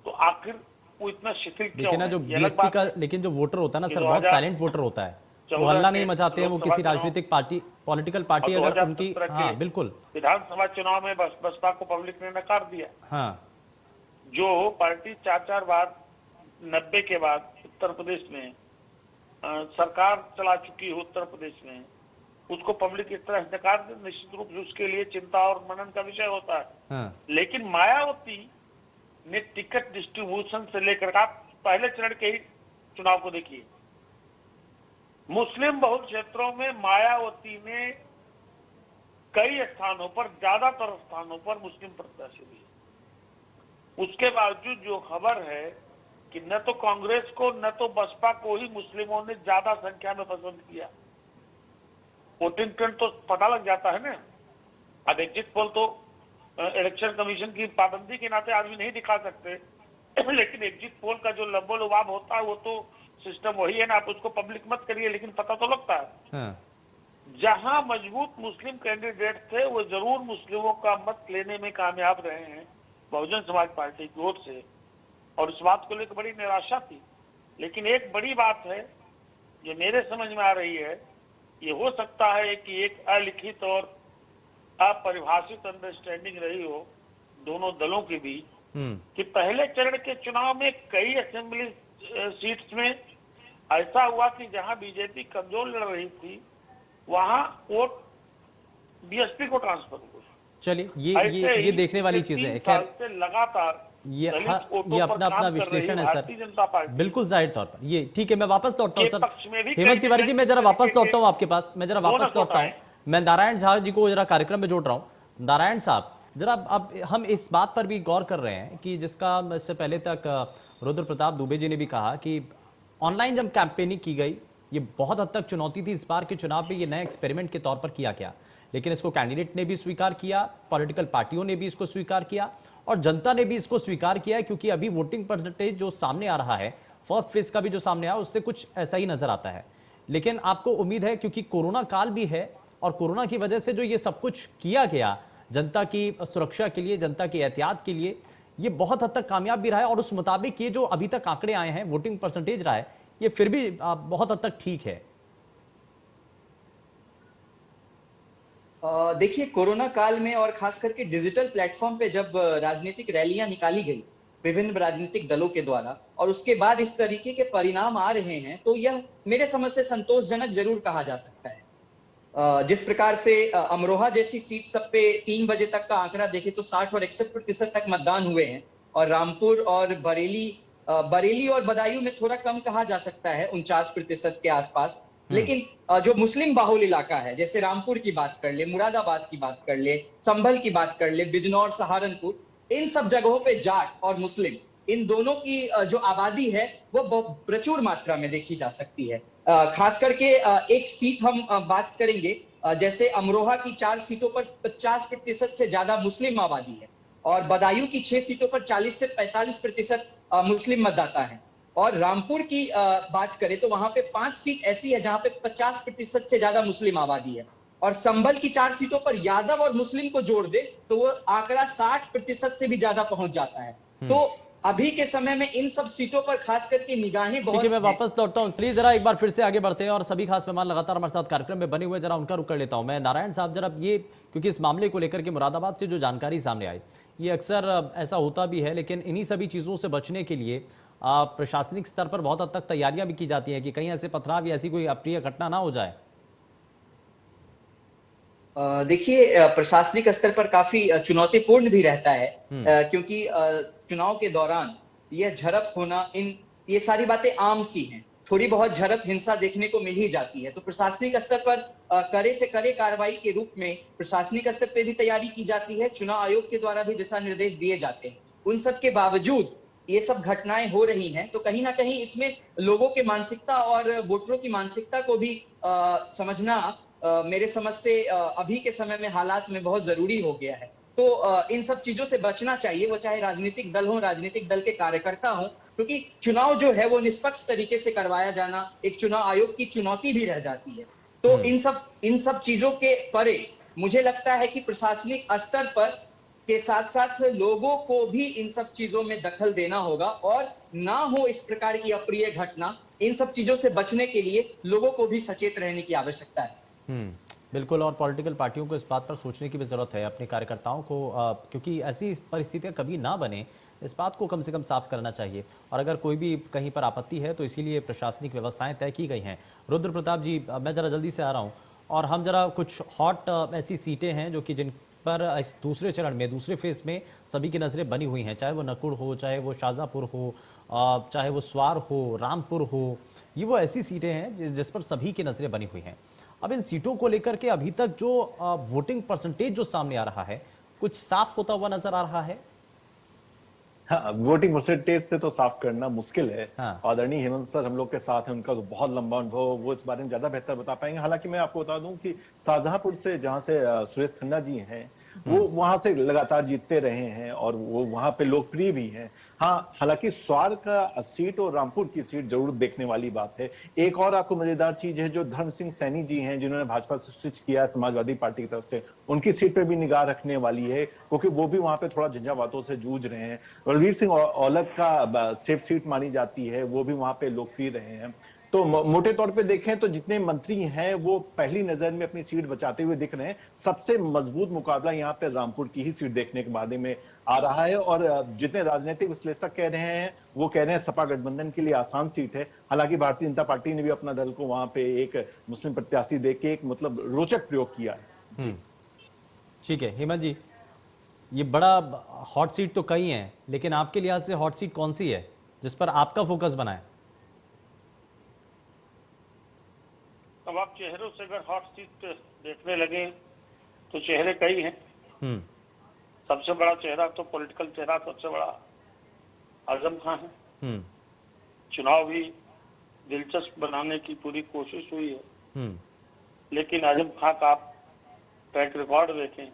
तो आखिर वो इतना शिथिल क्यों लेकिन ना जो है? बीएसपी का, लेकिन जो वोटर होता है ना सर, बहुत साइलेंट वोटर होता है, वो हल्ला नहीं मचाते हैं, वो किसी राजनीतिक पार्टी, पॉलिटिकल पार्टी अगर उनकी, हाँ बिल्कुल, विधानसभा चुनाव में बसपा को पब्लिक ने नकार दिया। हाँ, जो पार्टी 4 बार 90 के बाद उत्तर प्रदेश में सरकार चला चुकी है उत्तर प्रदेश में, उसको पब्लिक इस तरह नकार दे, निश्चित रूप से उसके लिए चिंता और मनन का विषय होता है। हाँ। लेकिन मायावती ने टिकट डिस्ट्रीब्यूशन से लेकर, आप पहले चरण के ही चुनाव को देखिए, मुस्लिम बहुल क्षेत्रों में मायावती ने कई स्थानों पर, ज्यादातर स्थानों पर मुस्लिम प्रत्याशी दिए। उसके बावजूद जो खबर है कि न तो कांग्रेस को न तो बसपा को ही मुस्लिमों ने ज्यादा संख्या में पसंद किया। वोटिंग ट्रेंड तो पता लग जाता है ना। अब एग्जिट पोल तो इलेक्शन कमीशन की पाबंदी के नाते आदमी नहीं दिखा सकते, लेकिन एग्जिट पोल का जो लंबो लुबाब होता है वो तो सिस्टम वही है ना, आप उसको पब्लिक मत करिए, लेकिन पता तो लगता है। हाँ। जहां मजबूत मुस्लिम कैंडिडेट थे वो जरूर मुस्लिमों का मत लेने में कामयाब रहे हैं बहुजन समाज पार्टी की ओर से, और इस बात को लेकर बड़ी निराशा थी। लेकिन एक बड़ी बात है जो मेरे समझ में आ रही है, ये हो सकता है कि एक अलिखित और अपरिभाषित अंडरस्टैंडिंग रही हो दोनों दलों के बीच, कि पहले चरण के चुनाव में कई असेंबली सीट्स में ऐसा हुआ कि जहां बीजेपी कमजोर लड़ रही थी वहां वोट बीएसपी को ट्रांसफर हुए। चलिए ये देखने वाली चीज है। खैर लगातार ये अपना अपना विश्लेषण है सर, बिल्कुल जाहिर तौर पर। ये ठीक है, मैं वापस लौटता हूँ सर। हेमंत तिवारी जी, मैं जरा वापस लौटता हूँ आपके पास, मैं जरा वापस लौटता हूँ। मैं नारायण झा जी को जरा कार्यक्रम में जोड़ रहा हूँ। नारायण साहब, जरा अब हम इस बात पर भी गौर कर रहे हैं कि जिसका इससे पहले तक रुद्र प्रताप दुबे जी ने भी कहा कि ऑनलाइन जब कैंपेनिंग की गई, ये बहुत हद तक चुनौती थी। इस बार के चुनाव में ये नए एक्सपेरिमेंट के तौर पर किया गया, लेकिन इसको कैंडिडेट ने भी स्वीकार किया, पॉलिटिकल पार्टियों ने भी इसको स्वीकार किया और जनता ने भी इसको स्वीकार किया, क्योंकि अभी वोटिंग परसेंटेज जो सामने आ रहा है, फर्स्ट फेज का भी जो सामने आया, उससे कुछ ऐसा ही नजर आता है। लेकिन आपको उम्मीद है, क्योंकि कोरोना काल भी है और कोरोना की वजह से जो ये सब कुछ किया गया जनता की सुरक्षा के लिए, जनता की एहतियात के लिए, ये बहुत हद तक कामयाब भी रहा है और उस मुताबिक ये जो अभी तक आंकड़े आए हैं, वोटिंग परसेंटेज रहा है, ये फिर भी बहुत हद तक ठीक है। देखिए, कोरोना काल में और खास करके डिजिटल प्लेटफॉर्म पे जब राजनीतिक रैलियां निकाली गई विभिन्न राजनीतिक दलों के द्वारा और उसके बाद इस तरीके के परिणाम आ रहे हैं, तो यह मेरे समझ से संतोषजनक जरूर कहा जा सकता है। जिस प्रकार से अमरोहा जैसी सीट सब पे 3 बजे तक का आंकड़ा देखे तो 60 और 61% तक मतदान हुए हैं, और रामपुर और बरेली और बदायूं में थोड़ा कम कहा जा सकता है, 49% के आसपास। लेकिन जो मुस्लिम बाहुल इलाका है, जैसे रामपुर की बात कर ले, मुरादाबाद की बात कर ले, संभल की बात कर ले, बिजनौर, सहारनपुर, इन सब जगहों पे जाट और मुस्लिम, इन दोनों की जो आबादी है वो प्रचुर मात्रा में देखी जा सकती है। खास करके एक सीट हम बात करेंगे, जैसे अमरोहा की 4 सीटों पर 50% से ज्यादा मुस्लिम आबादी है, और बदायूं की 6 सीटों पर 40 से 45% मुस्लिम मतदाता है। और रामपुर की बात करें तो वहां पे 5 सीट ऐसी है जहां पे 50% से ज्यादा मुस्लिम आबादी है, और संभल की 4 सीटों पर यादव और मुस्लिम को जोड़ दे तो वो आंकड़ा 60% से भी ज्यादा पहुंच जाता है। तो अभी के समय में इन सब सीटों पर खास करके निगाहें बहुत। ठीक है, मैं वापस लौटता हूं। इसलिए जरा एक बार फिर से आगे बढ़ते हैं और सभी खास मेहमान लगातार हमारे साथ कार्यक्रम में बने हुए, जरा उनका रुख कर लेता हूं मैं। नारायण साहब, जरा ये, क्योंकि इस मामले को लेकर के मुरादाबाद से जो जानकारी सामने आई, ये अक्सर ऐसा होता भी है, लेकिन इन्हीं सभी चीजों से बचने के लिए प्रशासनिक स्तर पर बहुत हद तक तैयारियां भी की जाती हैं कि कहीं ऐसे पथराव या ऐसी कोई अप्रिय घटना ना हो जाए। देखिए, प्रशासनिक स्तर पर काफी चुनौतीपूर्ण भी रहता है, क्योंकि चुनाव के दौरान यह झड़प होना, ये सारी बातें आम सी हैं। थोड़ी बहुत झड़प हिंसा देखने को मिल ही जाती है, तो प्रशासनिक स्तर पर कड़े से कड़े कार्रवाई के रूप में प्रशासनिक स्तर पे भी तैयारी की जाती है, चुनाव आयोग के द्वारा भी दिशा निर्देश दिए जाते हैं। उन सब के बावजूद ये सब घटनाएं हो रही हैं, तो कहीं ना कहीं इसमें लोगों की मानसिकता और वोटरों की मानसिकता को भी समझना मेरे समझ से अभी के समय में हालात में बहुत जरूरी हो गया है। तो इन सब चीजों से बचना चाहिए, वो चाहे राजनीतिक दल हो, राजनीतिक दल के कार्यकर्ता हो, क्योंकि चुनाव जो है वो निष्पक्ष तरीके से करवाया जाना एक चुनाव आयोग की चुनौती भी रह जाती है। तो इन सब चीजों के परे मुझे लगता है कि प्रशासनिक स्तर पर के साथ साथ लोगों को भी इन सब चीजों में दखल देना होगा, और ना हो इस प्रकार की अप्रिय घटना। इन सब चीजों से बचने के लिए लोगों को भी सचेत रहने की आवश्यकता है। बिल्कुल, और पॉलिटिकल पार्टियों को इस बात पर सोचने की भी ज़रूरत है अपने कार्यकर्ताओं को, क्योंकि ऐसी परिस्थितियां कभी ना बने, इस बात को कम से कम साफ करना चाहिए। और अगर कोई भी कहीं पर आपत्ति है तो इसीलिए प्रशासनिक व्यवस्थाएं तय की गई हैं। रुद्र प्रताप जी, मैं ज़रा जल्दी से आ रहा हूँ, और हम जरा कुछ हॉट ऐसी सीटें हैं जो कि जिन पर इस दूसरे चरण में, दूसरे फेज में सभी की नज़रें बनी हुई हैं, चाहे वो नकुड़ हो, चाहे वो शाहजहाँपुर हो, चाहे वो स्वार हो, रामपुर हो, ये वो ऐसी सीटें हैं जिस पर सभी की नज़रें बनी हुई हैं। अब इन सीटों को लेकर के अभी तक जो वोटिंग परसेंटेज जो सामने आ रहा है, कुछ साफ होता हुआ नजर आ रहा है? हाँ, वोटिंग परसेंटेज से तो साफ करना मुश्किल है। हाँ। आदरणीय हेमंत सर हम लोग के साथ हैं, उनका तो बहुत लंबा अनुभव, वो इस बारे में ज्यादा बेहतर बता पाएंगे। हालांकि मैं आपको बता दूं कि शाहजहांपुर से जहां से सुरेश खन्ना जी हैं, वो वहां से लगातार जीतते रहे हैं और वो वहां पे लोकप्रिय भी हैं। हाँ, हालांकि स्वार का सीट और रामपुर की सीट जरूर देखने वाली बात है। एक और आपको मजेदार चीज है, जो धर्म सिंह सैनी जी हैं, जिन्होंने भाजपा से स्विच किया है समाजवादी पार्टी की तरफ से, उनकी सीट पे भी निगाह रखने वाली है, क्योंकि वो भी वहां पे थोड़ा झंझावातों से जूझ रहे हैं। बलवीर सिंह औलख का सेफ सीट मानी जाती है, वो भी वहां पे लोकप्रिय रहे हैं। तो मोटे तौर पे देखें तो जितने मंत्री हैं वो पहली नजर में अपनी सीट बचाते हुए दिख रहे हैं। सबसे मजबूत मुकाबला यहाँ पे रामपुर की ही सीट देखने के बारे में आ रहा है, और जितने राजनीतिक विश्लेषक कह रहे हैं वो कह रहे हैं सपा गठबंधन के लिए आसान सीट है। हालांकि भारतीय जनता पार्टी ने भी अपना दल को वहां पे एक मुस्लिम प्रत्याशी देके एक मतलब रोचक प्रयोग किया है। ठीक है हेमंत जी, ये बड़ा हॉट सीट तो कई हैं, लेकिन आपके लिहाज से हॉट सीट कौन सी है जिस पर आपका फोकस बना है? अब आप चेहरों से अगर हॉट सीट देखने लगे तो चेहरे कई हैं। सबसे बड़ा चेहरा तो पॉलिटिकल चेहरा सबसे बड़ा आजम खान है। चुनाव भी दिलचस्प बनाने की पूरी कोशिश हुई है, लेकिन आजम खान का आप ट्रैक रिकॉर्ड देखें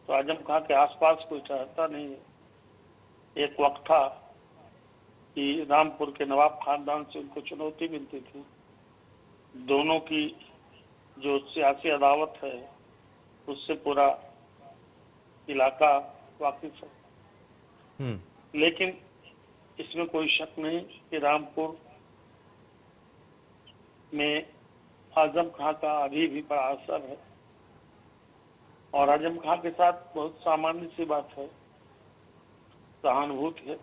तो आजम खान के आसपास कोई चाहता नहीं है। एक वक्त था कि रामपुर के नवाब खानदान से उनको चुनौती मिलती थी। दोनों की जो सियासी अदावत है उससे पूरा इलाका वाकिफ है। लेकिन इसमें कोई शक नहीं कि रामपुर में आजम खां का अभी भी बड़ा असर है, और आजम खां के साथ बहुत सामान्य सी बात है, सहानुभूति है।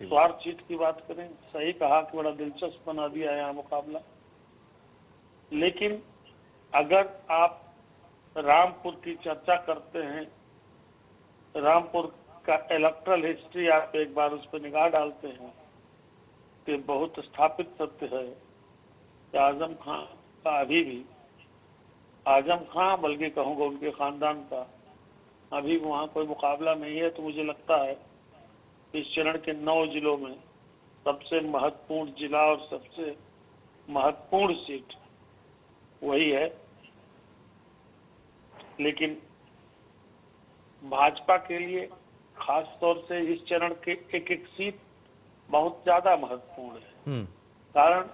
स्वार सीट की बात करें, सही कहा कि बड़ा दिलचस्प बना दिया यहाँ मुकाबला। लेकिन अगर आप रामपुर की चर्चा करते हैं, रामपुर का इलेक्ट्रल हिस्ट्री आप एक बार उस पर निगाह डालते हैं कि बहुत स्थापित सत्य है कि आजम खां का अभी भी, आजम खां बल्कि कहूँगा उनके खानदान का अभी वहाँ कोई मुकाबला नहीं है। तो मुझे लगता है इस चरण के 9 जिलों में सबसे महत्वपूर्ण जिला और सबसे महत्वपूर्ण सीट वही है। लेकिन भाजपा के लिए खास तौर से इस चरण के एक एक सीट बहुत ज्यादा महत्वपूर्ण है। कारण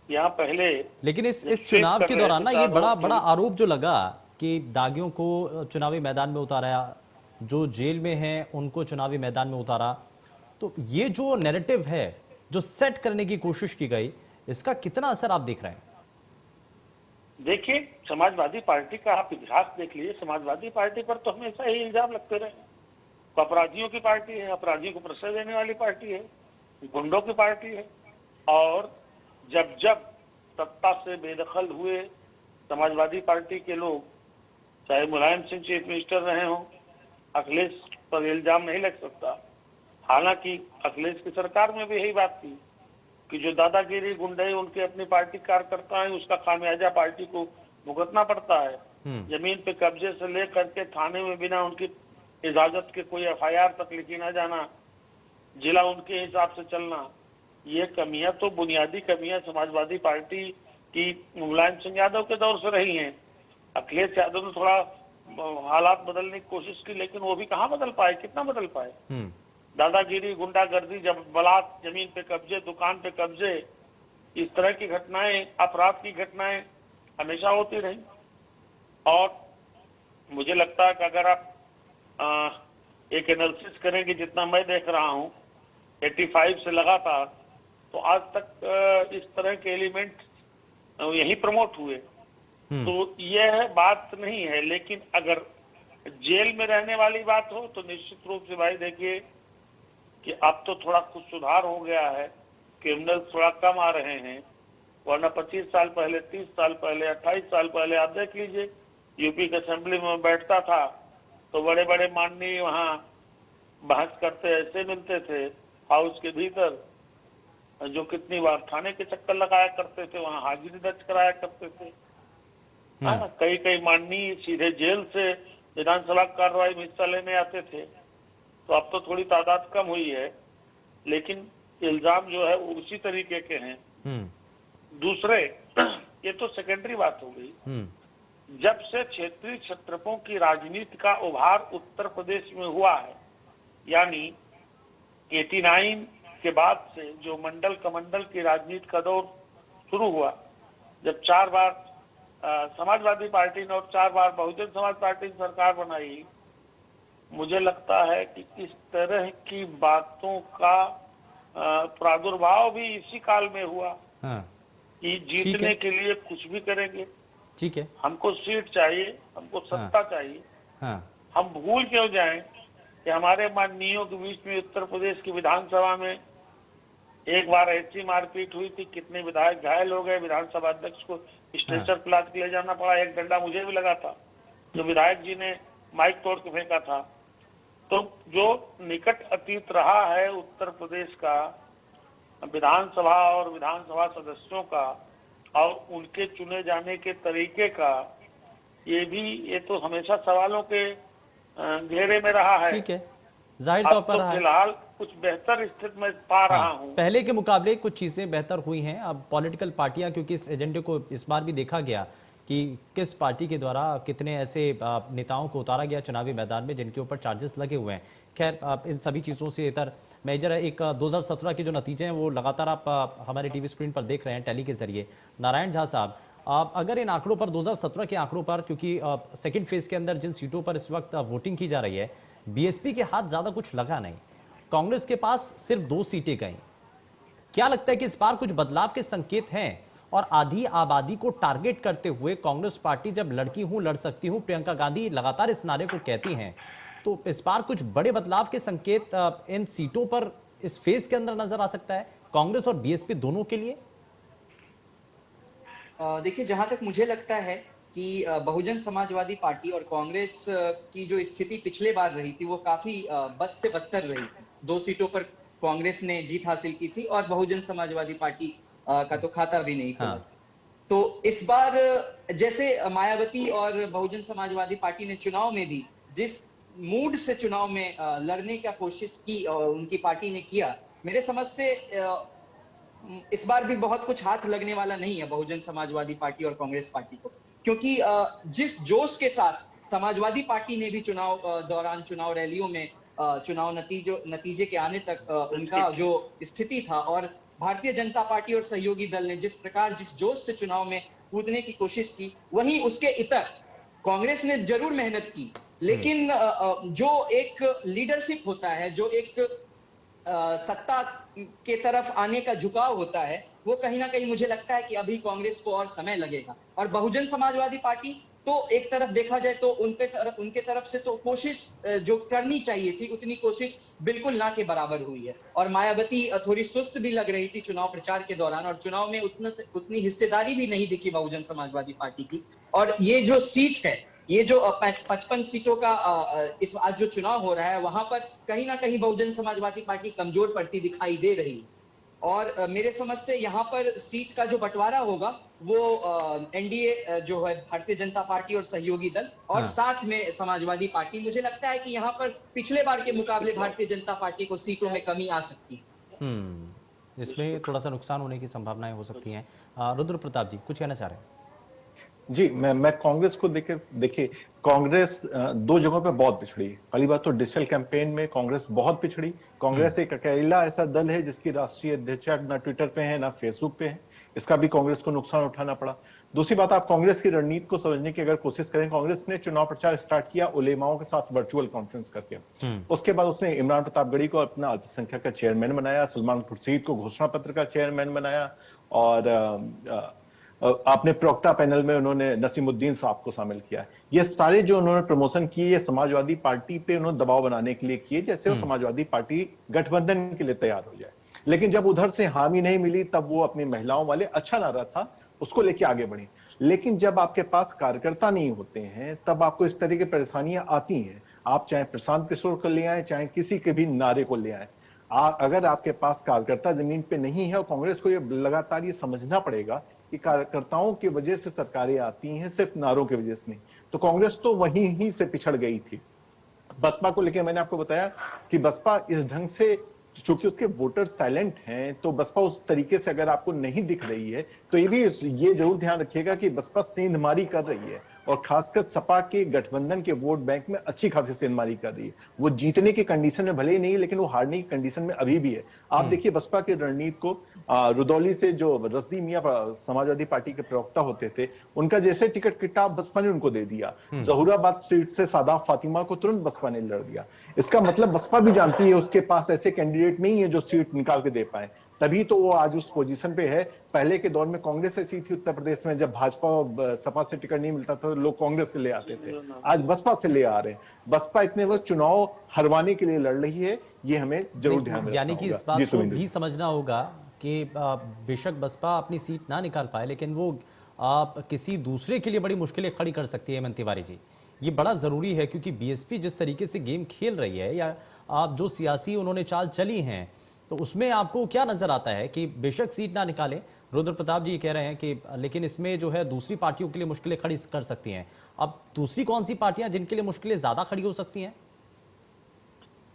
यहाँ पहले, लेकिन इस चुनाव के दौरान ना ये बड़ा आरोप जो लगा कि दागियों को चुनावी मैदान में उतारा, जो जेल में हैं उनको चुनावी मैदान में उतारा, तो ये जो नैरेटिव है जो सेट करने की कोशिश की गई, इसका कितना असर आप देख रहे हैं? देखिए, समाजवादी पार्टी का आप इतिहास देख लीजिए। समाजवादी पार्टी पर तो हमेशा ही इल्जाम लगते रहे, तो अपराधियों की पार्टी है, अपराधियों को प्रश्रय देने वाली पार्टी है, गुंडों की पार्टी है। और जब जब सत्ता से बेदखल हुए समाजवादी पार्टी के लोग चाहे मुलायम सिंह चीफ मिनिस्टर रहे हों, अखिलेश पर इल्जाम नहीं लग सकता। हालांकि अखिलेश की सरकार में भी यही बात थी कि जो दादागिरी गुंडे उनके अपनी पार्टी कार्यकर्ता हैं, उसका खामियाजा पार्टी को भुगतना पड़ता है। जमीन पे कब्जे से लेकर के थाने में बिना उनकी इजाजत के कोई एफआईआर तक लिखी ना जाना, जिला उनके हिसाब से चलना, ये कमियां तो बुनियादी कमियां समाजवादी पार्टी की मुलायम सिंह यादव के दौर से रही हैं। अखिलेश यादव ने थोड़ा हालात बदलने की कोशिश की, लेकिन वो भी कहाँ बदल पाए, कितना बदल पाए। दादागिरी, गुंडागर्दी, जब बलात्, जमीन पे कब्जे, दुकान पे कब्जे, इस तरह की घटनाएं, अपराध की घटनाएं हमेशा होती रही। और मुझे लगता है कि अगर आप एक एनालिसिस करेंगे, जितना मैं देख रहा हूं 85 से लगातार, तो आज तक इस तरह के एलिमेंट यही प्रमोट हुए। तो यह बात नहीं है। लेकिन अगर जेल में रहने वाली बात हो तो निश्चित रूप से भाई देखिए कि अब तो थोड़ा कुछ सुधार हो गया है, क्रिमिनल थोड़ा कम आ रहे हैं। वरना 25 साल पहले, 30 साल पहले, 28 साल पहले आप देख लीजिए, यूपी के असेंबली में बैठता था तो बड़े बड़े माननीय वहाँ बहस करते ऐसे मिलते थे हाउस के भीतर, जो कितनी बार थाने के चक्कर लगाया करते थे, वहाँ हाजिरी दर्ज कराया करते थे। कई कई माननीय सीधे जेल से विधानसभा कार्रवाई में हिस्सा लेने आते थे। तो अब तो थोड़ी तादाद कम हुई है, लेकिन इल्जाम जो है वो उसी तरीके के हैं। दूसरे, ये तो सेकेंडरी बात हो गई। जब से क्षेत्रीय क्षत्रपों की राजनीति का उभार उत्तर प्रदेश में हुआ है, यानी 89 के बाद से जो मंडल कमंडल की राजनीति का दौर शुरू हुआ, जब 4 बार समाजवादी पार्टी ने और 4 बार बहुजन समाज पार्टी ने सरकार बनाई, मुझे लगता है कि इस तरह की बातों का प्रादुर्भाव भी इसी काल में हुआ। कि जीतने के लिए कुछ भी करेंगे। ठीक है, हमको सीट चाहिए, हमको सत्ता चाहिए। हम भूल क्यों जाएं कि हमारे माननीयों के बीच में उत्तर प्रदेश की विधानसभा में एक बार ऐसी मारपीट हुई थी, कितने विधायक घायल हो गए, विधानसभा अध्यक्ष को स्ट्रेचर पे लाद के ले जाना पड़ा, एक डंडा मुझे भी लगा था, जो विधायक जी ने माइक तोड़ के फेंका था। तो जो निकट अतीत रहा है उत्तर प्रदेश का विधानसभा और विधानसभा सदस्यों का और उनके चुने जाने के तरीके का, ये तो हमेशा सवालों के घेरे में रहा है। ठीक है, जाहिर तौर पर फिलहाल कुछ बेहतर स्थिति में पा रहा हूं। पहले के मुकाबले कुछ चीजें बेहतर हुई हैं। अब पॉलिटिकल पार्टियां, क्योंकि इस एजेंडे को इस बार भी देखा गया कि किस पार्टी के द्वारा कितने ऐसे नेताओं को उतारा गया चुनावी मैदान में जिनके ऊपर चार्जेस लगे हुए हैं। खैर, इन सभी चीजों से इतर मेजर एक 2017 के जो नतीजे हैं वो लगातार आप हमारे टीवी स्क्रीन पर देख रहे हैं टेली के जरिए। नारायण झा साहब, अगर इन आंकड़ों पर 2017 के आंकड़ों पर, क्योंकि सेकंड फेज के अंदर जिन सीटों पर इस वक्त वोटिंग की जा रही है, बीएसपी के हाथ ज्यादा कुछ लगा नहीं, कांग्रेस के पास सिर्फ 2 सीटें गई। क्या लगता है कि इस बार कुछ बदलाव के संकेत हैं? और आधी आबादी को टारगेट करते हुए कांग्रेस पार्टी जब लड़की हूं लड़ सकती हूं, प्रियंका गांधी लगातार इस नारे को कहती हैं, तो इस बार कुछ बड़े बदलाव के संकेत इन सीटों पर इस फेज के अंदर नजर आ सकता है कांग्रेस और बीएसपी दोनों के लिए? देखिए, जहां तक मुझे लगता है कि बहुजन समाजवादी पार्टी और कांग्रेस की जो स्थिति पिछले बार रही थी वो काफी बद से बदतर रही थी। 2 सीटों पर कांग्रेस ने जीत हासिल की थी और बहुजन समाजवादी पार्टी का तो खाता भी नहीं खुला था। तो इस बार जैसे मायावती और बहुजन समाजवादी पार्टी ने चुनाव में भी जिस मूड से चुनाव में लड़ने का कोशिश की और उनकी पार्टी ने किया, मेरे समझ से इस बार भी बहुत कुछ हाथ लगने वाला नहीं है बहुजन समाजवादी पार्टी और कांग्रेस पार्टी को, क्योंकि जिस जोश के साथ समाजवादी पार्टी ने भी चुनाव दौरान चुनाव रैलियों में चुनाव नतीजे के आने तक उनका जो स्थिति था, और भारतीय जनता पार्टी और सहयोगी दल ने जिस प्रकार जिस जोश से चुनाव में कूदने की कोशिश की, वहीं उसके इतर कांग्रेस ने जरूर मेहनत की, लेकिन जो एक लीडरशिप होता है, जो एक सत्ता के तरफ आने का झुकाव होता है, वो कहीं ना कहीं मुझे लगता है कि अभी कांग्रेस को और समय लगेगा। और बहुजन समाजवादी पार्टी तो एक तरफ देखा जाए तो उनके तरफ से तो कोशिश जो करनी चाहिए थी उतनी कोशिश बिल्कुल ना के बराबर हुई है। और मायावती थोड़ी सुस्त भी लग रही थी चुनाव प्रचार के दौरान, और चुनाव में उतनी हिस्सेदारी भी नहीं दिखी बहुजन समाजवादी पार्टी की। और ये जो सीट है, ये जो 55 सीटों का इस आज जो चुनाव हो रहा है, वहां पर कहीं ना कहीं बहुजन समाजवादी पार्टी कमजोर पड़ती दिखाई दे रही है। और मेरे समझ से यहाँ पर सीट का जो बंटवारा होगा वो एनडीए जो है भारतीय जनता पार्टी और सहयोगी दल और हाँ। साथ में समाजवादी पार्टी, मुझे लगता है कि यहाँ पर पिछले बार के मुकाबले भारतीय जनता पार्टी को सीटों में कमी आ सकती है। इसमें थोड़ा सा नुकसान होने की संभावनाएं हो सकती हैं। रुद्र प्रताप जी कुछ कहना चाह रहे हैं? जी, मैं कांग्रेस को देखिए कांग्रेस दो जगहों पे बहुत पिछड़ी है। पहली बात तो डिजिटल कैंपेन में कांग्रेस बहुत पिछड़ी। कांग्रेस एक अकेला ऐसा दल है जिसकी राष्ट्रीय अध्यक्ष ना ट्विटर पे है ना फेसबुक पे है। इसका भी कांग्रेस को नुकसान उठाना पड़ा। दूसरी बात, आप कांग्रेस की रणनीति को समझने की अगर कोशिश करें, कांग्रेस ने चुनाव प्रचार स्टार्ट किया उलेमाओं के साथ वर्चुअल कॉन्फ्रेंस करके। उसके बाद उसने इमरान प्रतापगढ़ी को अपना अल्पसंख्यक का चेयरमैन बनाया, सलमान खुर्शीद को घोषणा पत्र का चेयरमैन बनाया, और आपने प्रवक्ता पैनल में उन्होंने नसीमुद्दीन साहब को शामिल किया। ये सारे जो उन्होंने प्रमोशन किए, ये समाजवादी पार्टी पे उन्होंने दबाव बनाने के लिए किए, जैसे वो समाजवादी पार्टी गठबंधन के लिए तैयार हो जाए। लेकिन जब उधर से हामी नहीं मिली, तब वो अपनी महिलाओं वाले अच्छा नारा था उसको लेके आगे बढ़ी। लेकिन जब आपके पास कार्यकर्ता नहीं होते हैं, तब आपको इस तरह की परेशानियां आती हैं। आप चाहे प्रशांत किशोर को ले आए, चाहे किसी के भी नारे को ले आए, अगर आपके पास कार्यकर्ता जमीन पे नहीं है, और कांग्रेस को ये लगातार ये समझना पड़ेगा कि कार्यकर्ताओं की वजह से सरकारें आती हैं, सिर्फ नारों की वजह से नहीं। तो कांग्रेस तो वहीं ही से पिछड़ गई थी। बसपा को लेकर मैंने आपको बताया कि बसपा इस ढंग से, चूंकि उसके वोटर साइलेंट हैं, तो बसपा उस तरीके से अगर आपको नहीं दिख रही है, तो ये जरूर ध्यान रखिएगा कि बसपा सेंधमारी कर रही है, और खासकर सपा के गठबंधन के वोट बैंक में अच्छी खासी सेंधमारी कर रही है। वो जीतने की कंडीशन में भले ही नहीं, लेकिन वो हारने की कंडीशन में अभी भी है। आप देखिए बसपा की रणनीति को, रुदौली से जो रजनी मियां समाजवादी पार्टी के प्रवक्ता होते थे, उनका जैसे टिकट किताब बसपा ने उनको दे दिया। जहूराबाद सीट से सादाफ फातिमा को तुरंत बसपा ने लड़ दिया। इसका मतलब बसपा भी जानती है उसके पास ऐसे कैंडिडेट नहीं है जो सीट निकाल के दे पाए, तभी तो वो आज उस पोजीशन पे है। पहले के दौर में कांग्रेस ऐसी थी उत्तर प्रदेश में, जब भाजपा और सपा से टिकट नहीं मिलता था तो लोग कांग्रेस से ले आते थे, आज बसपा से ले आ रहे हैं। बसपा इतने वक्त चुनाव हरवाने के लिए लड़ रही है, ये हमें जरूर ध्यान में रखना यानी कि इस होगा। बात को भी समझना होगा कि बेशक बसपा अपनी सीट ना निकाल पाए, लेकिन वो किसी दूसरे के लिए बड़ी मुश्किलें खड़ी कर सकती है। हेमंत तिवारी जी, ये बड़ा जरूरी है, क्योंकि बीएसपी जिस तरीके से गेम खेल रही है, या आप जो सियासी उन्होंने चाल चली हैं, तो उसमें आपको क्या नजर आता है कि बेशक सीट ना निकाले, रुद्र प्रताप जी कह रहे हैं कि लेकिन इसमें जो है दूसरी पार्टियों के लिए मुश्किलें खड़ी कर सकती हैं। अब दूसरी कौन सी पार्टियां जिनके लिए मुश्किलें ज्यादा खड़ी हो सकती हैं?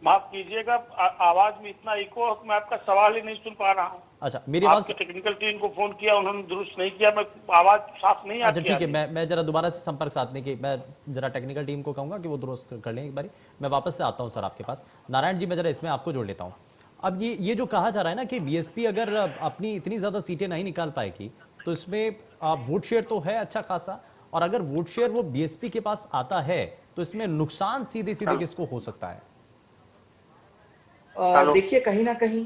माफ कीजिएगा, आवाज में इतना इको, मैं आपका सवाल ही नहीं सुन पा रहा हूँ। अच्छा, मेरी आवाज, आपके टेक्निकल टीम को फोन किया, उन्होंने दुरुस्त नहीं किया, मैं आवाज साफ नहीं आती। अच्छा ठीक है, मैं जरा दोबारा से संपर्क साधने की, मैं जरा टेक्निकल टीम को कहूंगा कि वो दुरुस्त कर लें एक बारी। मैं वापस से आता हूं सर आपके पास। नारायण जी, मैं जरा इसमें आपको जोड़ लेता हूं। अब ये जो कहा जा रहा है ना कि बीएसपी अगर अपनी इतनी ज्यादा सीटें नहीं निकाल पाएगी, तो इसमें वोट शेयर तो है अच्छा खासा, और अगर वोट शेयर वो बीएसपी के पास आता है, तो इसमें नुकसान सीधे सीधे किसको हो सकता है? देखिए, कहीं ना कहीं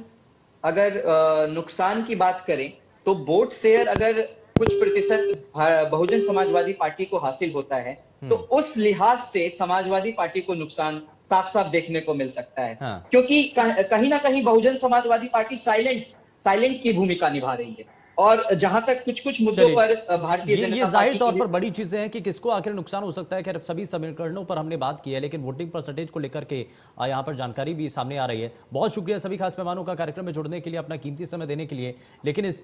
अगर नुकसान की बात करें, तो वोट शेयर अगर कुछ प्रतिशत बहुजन समाजवादी पार्टी को हासिल होता है, तो उस लिहाज से समाजवादी पार्टी को नुकसान साफ साफ देखने को मिल सकता है। हाँ। क्योंकि कहीं ना कहीं बहुजन समाजवादी पार्टी साइलेंट की भूमिका निभा रही है, और जहां तक कुछ कुछ मुद्दों पर भारतीय जनता ये पार्टी जाहिर तौर पर बड़ी चीजें हैं कि किसको आखिर नुकसान हो सकता है। खैर, सभी समीकरणों पर हमने बात की है, लेकिन वोटिंग परसेंटेज को लेकर के यहाँ पर जानकारी भी सामने आ रही है। बहुत शुक्रिया सभी खास मेहमानों का कार्यक्रम में जुड़ने के लिए, अपना कीमती समय देने के लिए। लेकिन इस